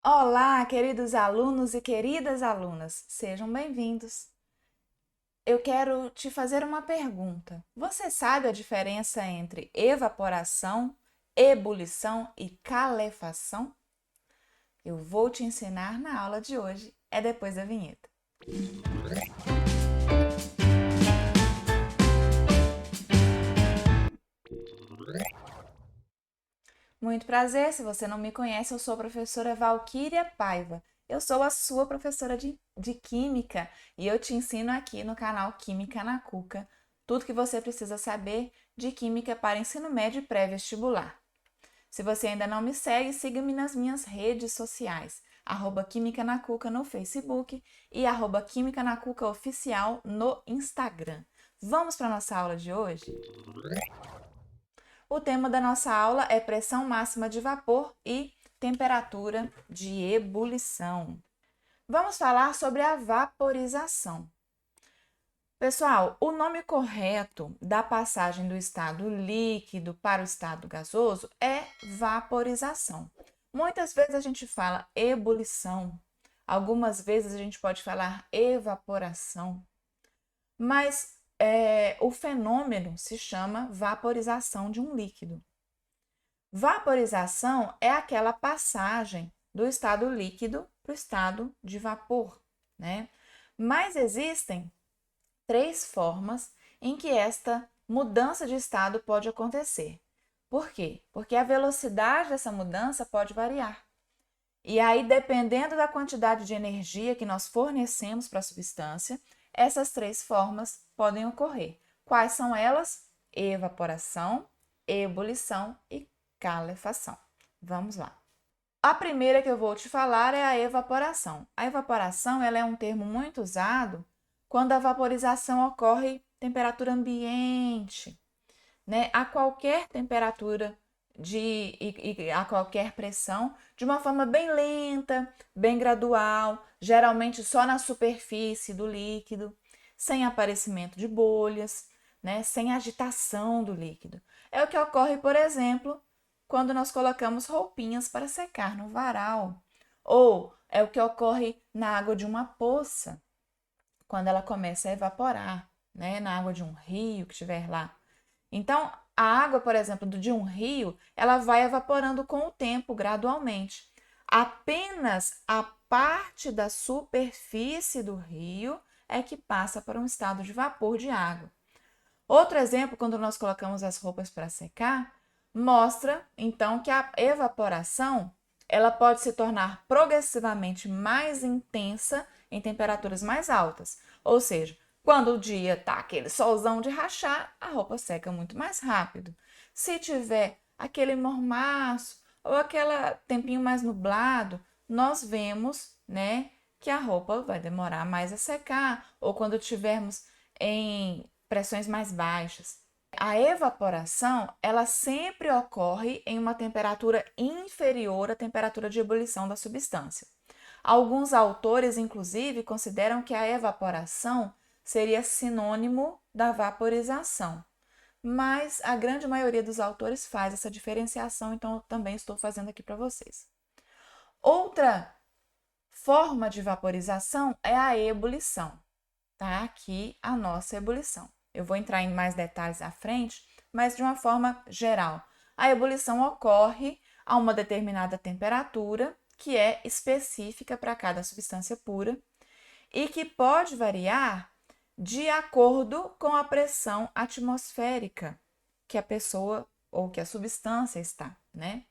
Olá, queridos alunos e queridas alunas, sejam bem-vindos. Eu quero te fazer uma pergunta. Você sabe a diferença entre evaporação, ebulição e calefação? Eu vou te ensinar na aula de hoje, é depois da vinheta. Muito prazer, se você não me conhece, eu sou a professora Valquíria Paiva. Eu sou a sua professora de Química e eu te ensino aqui no canal Química na Cuca tudo que você precisa saber de Química para ensino médio e pré-vestibular. Se você ainda não me segue, siga-me nas minhas redes sociais, Química na Cuca no Facebook e Química na Cuca Oficial no Instagram. Vamos para a nossa aula de hoje? O tema da nossa aula é pressão máxima de vapor e temperatura de ebulição. Vamos falar sobre a vaporização. Pessoal, o nome correto da passagem do estado líquido para o estado gasoso é vaporização. Muitas vezes a gente fala ebulição, algumas vezes a gente pode falar evaporação, mas o fenômeno se chama vaporização de um líquido. Vaporização é aquela passagem do estado líquido para o estado de vapor, né? Mas existem três formas em que esta mudança de estado pode acontecer. Por quê? Porque a velocidade dessa mudança pode variar. E aí, dependendo da quantidade de energia que nós fornecemos para a substância, essas três formas podem ocorrer. Quais são elas? Evaporação, ebulição e calefação. Vamos lá. A primeira que eu vou te falar é a evaporação. A evaporação ela é um termo muito usado quando a vaporização ocorre em temperatura ambiente, né? A qualquer temperatura e a qualquer pressão, de uma forma bem lenta, bem gradual, geralmente só na superfície do líquido, sem aparecimento de bolhas, né? Sem agitação do líquido. É o que ocorre, por exemplo, quando nós colocamos roupinhas para secar no varal, ou é o que ocorre na água de uma poça, quando ela começa a evaporar, né? Na água de um rio que estiver lá. Então, a água, por exemplo, de um rio, ela vai evaporando com o tempo, gradualmente. Apenas a parte da superfície do rio é que passa para um estado de vapor de água. Outro exemplo, quando nós colocamos as roupas para secar, mostra então que a evaporação ela pode se tornar progressivamente mais intensa em temperaturas mais altas. Ou seja, quando o dia tá aquele solzão de rachar, a roupa seca muito mais rápido. Se tiver aquele mormaço ou aquele tempinho mais nublado, nós vemos, né, que a roupa vai demorar mais a secar, ou quando tivermos em pressões mais baixas. A evaporação, ela sempre ocorre em uma temperatura inferior à temperatura de ebulição da substância. Alguns autores, inclusive, consideram que a evaporação seria sinônimo da vaporização, mas a grande maioria dos autores faz essa diferenciação, então eu também estou fazendo aqui para vocês. Outra forma de vaporização é a ebulição. Tá aqui a nossa ebulição. Eu vou entrar em mais detalhes à frente, mas de uma forma geral. A ebulição ocorre a uma determinada temperatura que é específica para cada substância pura e que pode variar de acordo com a pressão atmosférica que a pessoa ou que a substância está, né?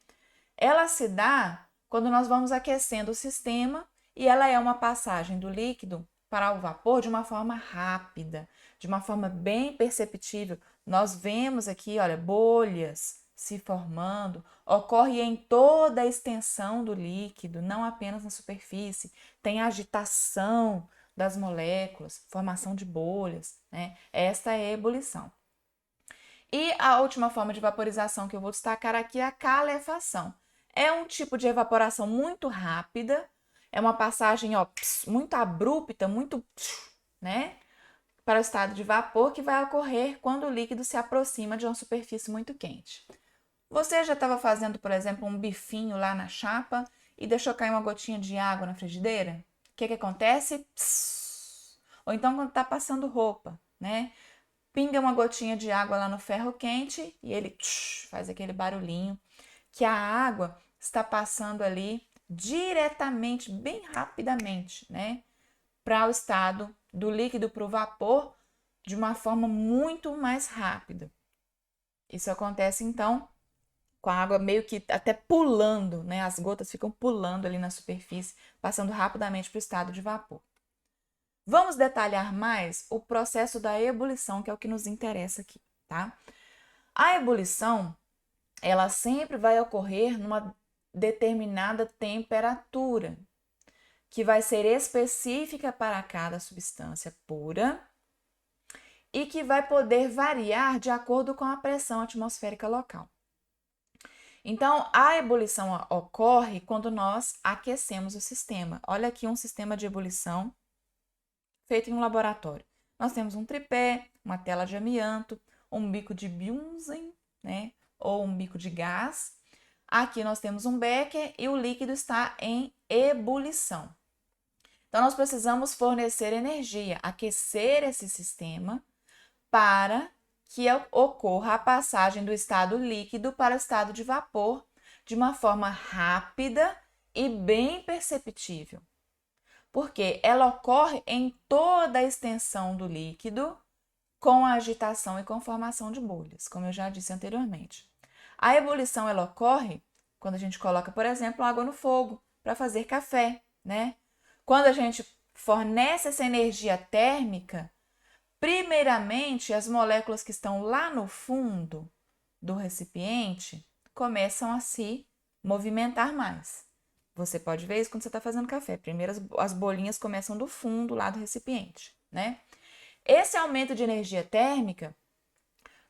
Ela se dá quando nós vamos aquecendo o sistema e ela é uma passagem do líquido para o vapor de uma forma rápida, de uma forma bem perceptível. Nós vemos aqui, olha, bolhas se formando, ocorre em toda a extensão do líquido, não apenas na superfície. Tem agitação das moléculas, formação de bolhas, né? Esta é a ebulição. E a última forma de vaporização que eu vou destacar aqui é a calefação. É um tipo de evaporação muito rápida, é uma passagem muito abrupta, muito, né, para o estado de vapor que vai ocorrer quando o líquido se aproxima de uma superfície muito quente. Você já estava fazendo, por exemplo, um bifinho lá na chapa e deixou cair uma gotinha de água na frigideira, o que acontece? Psss. Ou então quando está passando roupa, né? Pinga uma gotinha de água lá no ferro quente e ele faz aquele barulhinho que a água está passando ali diretamente, bem rapidamente, né? Para o estado do líquido para o vapor de uma forma muito mais rápida. Isso acontece então com a água meio que até pulando, né? As gotas ficam pulando ali na superfície, passando rapidamente para o estado de vapor. Vamos detalhar mais o processo da ebulição, que é o que nos interessa aqui, tá? A ebulição, ela sempre vai ocorrer numa determinada temperatura, que vai ser específica para cada substância pura e que vai poder variar de acordo com a pressão atmosférica local. Então, a ebulição ocorre quando nós aquecemos o sistema. Olha aqui um sistema de ebulição feito em um laboratório. Nós temos um tripé, uma tela de amianto, um bico de Bunsen, né, ou um bico de gás. Aqui nós temos um becker e o líquido está em ebulição. Então, nós precisamos fornecer energia, aquecer esse sistema para que ocorra a passagem do estado líquido para o estado de vapor de uma forma rápida e bem perceptível. Porque ela ocorre em toda a extensão do líquido com a agitação e com formação de bolhas, como eu já disse anteriormente. A ebulição ela ocorre quando a gente coloca, por exemplo, água no fogo para fazer café, né? Quando a gente fornece essa energia térmica, primeiramente as moléculas que estão lá no fundo do recipiente começam a se movimentar mais. Você pode ver isso quando você está fazendo café. Primeiro as bolinhas começam do fundo lá do recipiente, né? Esse aumento de energia térmica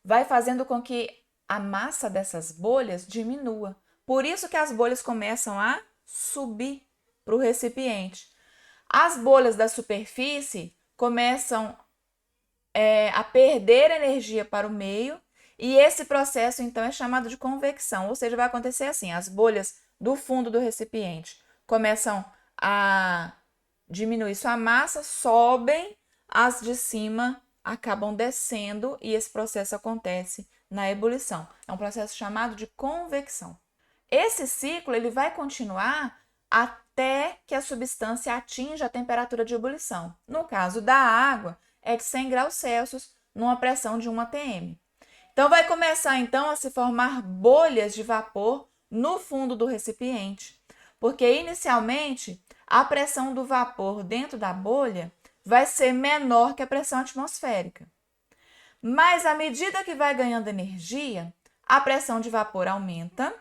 vai fazendo com que a massa dessas bolhas diminua. Por isso que as bolhas começam a subir para o recipiente. As bolhas da superfície começam a perder energia para o meio e esse processo então é chamado de convecção, ou seja, vai acontecer assim, as bolhas do fundo do recipiente começam a diminuir sua massa, sobem, as de cima acabam descendo e esse processo acontece na ebulição. É um processo chamado de convecção. Esse ciclo ele vai continuar até que a substância atinja a temperatura de ebulição. No caso da água, é de 100 graus Celsius, numa pressão de 1 atm. Então, vai começar então a se formar bolhas de vapor no fundo do recipiente, porque inicialmente a pressão do vapor dentro da bolha vai ser menor que a pressão atmosférica. Mas à medida que vai ganhando energia, a pressão de vapor aumenta,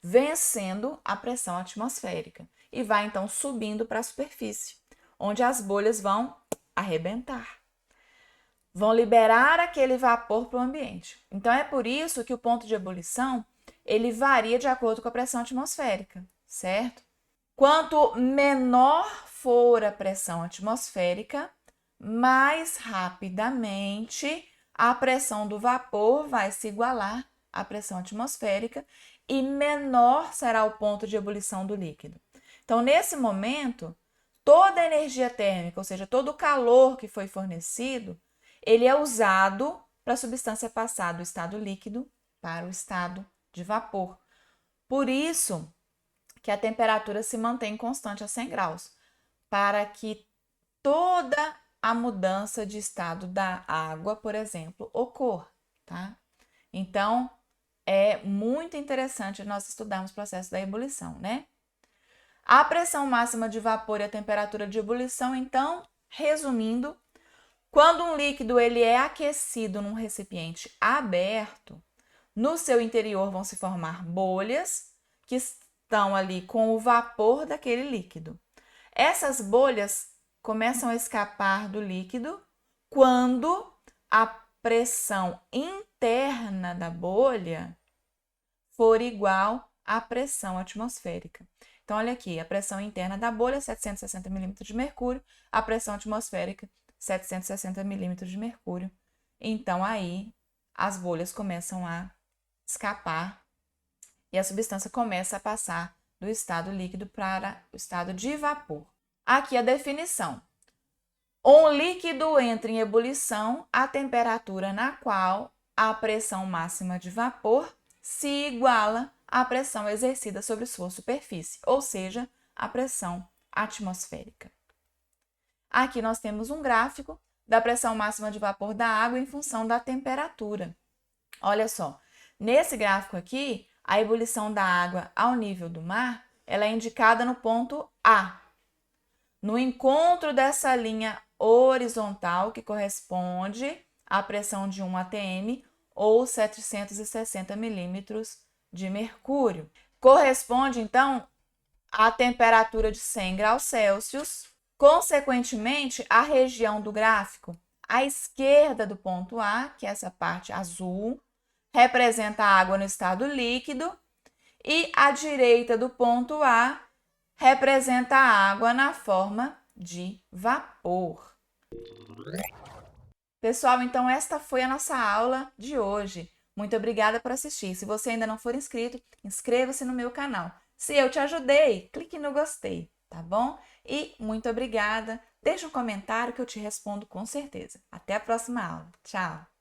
vencendo a pressão atmosférica e vai então subindo para a superfície, onde as bolhas vão arrebentar. Vão liberar aquele vapor para o ambiente. Então, é por isso que o ponto de ebulição, ele varia de acordo com a pressão atmosférica, certo? Quanto menor for a pressão atmosférica, mais rapidamente a pressão do vapor vai se igualar à pressão atmosférica e menor será o ponto de ebulição do líquido. Então, nesse momento, toda a energia térmica, ou seja, todo o calor que foi fornecido, ele é usado para a substância passar do estado líquido para o estado de vapor. Por isso que a temperatura se mantém constante a 100 graus, para que toda a mudança de estado da água, por exemplo, ocorra, tá? Então, é muito interessante nós estudarmos o processo da ebulição, né? A pressão máxima de vapor e a temperatura de ebulição, então, resumindo, quando um líquido ele é aquecido num recipiente aberto, no seu interior vão se formar bolhas que estão ali com o vapor daquele líquido. Essas bolhas começam a escapar do líquido quando a pressão interna da bolha for igual à pressão atmosférica. Então, olha aqui, a pressão interna da bolha, 760 milímetros de mercúrio, a pressão atmosférica, 760 milímetros de mercúrio. Então, aí, as bolhas começam a escapar e a substância começa a passar do estado líquido para o estado de vapor. Aqui a definição. Um líquido entra em ebulição à temperatura na qual a pressão máxima de vapor se iguala à pressão exercida sobre sua superfície, ou seja, a pressão atmosférica. Aqui nós temos um gráfico da pressão máxima de vapor da água em função da temperatura. Olha só, nesse gráfico aqui, a ebulição da água ao nível do mar, ela é indicada no ponto A, no encontro dessa linha horizontal, que corresponde à pressão de 1 atm ou 760 milímetros de mercúrio. Corresponde, então, à temperatura de 100 graus Celsius. Consequentemente, a região do gráfico à esquerda do ponto A, que é essa parte azul, representa a água no estado líquido, e à direita do ponto A representa a água na forma de vapor. Pessoal, então esta foi a nossa aula de hoje. Muito obrigada por assistir. Se você ainda não for inscrito, inscreva-se no meu canal. Se eu te ajudei, clique no gostei, tá bom? E muito obrigada. Deixa um comentário que eu te respondo com certeza. Até a próxima aula. Tchau!